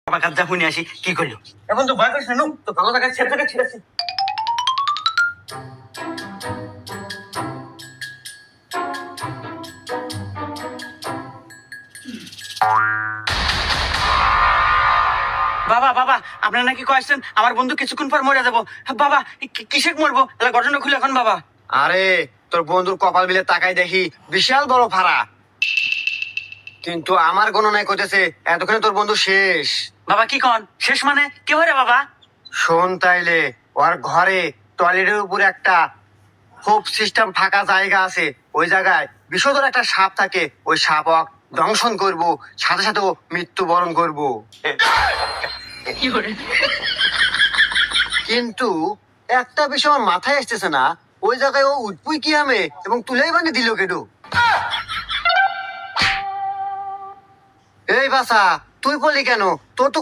বাবা কাজ যা শুনে আসি কি করলো এখন তো ভয় করিস না তো ভালো জায়গায় ছেড়ে থেকে ছেড়েছি। বাবা বাবা আপনার নাকি কয়েছেন আমার বন্ধু কিছুক্ষণ পর মরে যাবো। বাবা কিসে মরবো ঘটনা খুলে এখন বাবা। আরে তোর বন্ধুর কপাল বিলে তাকাই দেখি বিশাল বড় ফাড়া, কিন্তু আমার গণনায় করতেছে এতক্ষণে তোর বন্ধু শেষ। বাবা কি কন শেষ মানে কি হয় রে বাবা? শোন তাইলে, ওর ঘরে টয়লেটের উপরে একটা হোপ সিস্টেম ফাঁকা জায়গা আছে, ওই জায়গায় বিষধর একটা সাপ থাকে, ওই সাপ দংশন করব, সাথে সাথে ও মৃত্যুবরণ করব। কিন্তু একটা বিষয় আমার মাথায় আসতেছে না, ওই জায়গায় ও উঠবই কি আমি এবং তুলেই ভাঙে দিল কেডো? এই বাসা তুই বলি কেন? তোর তো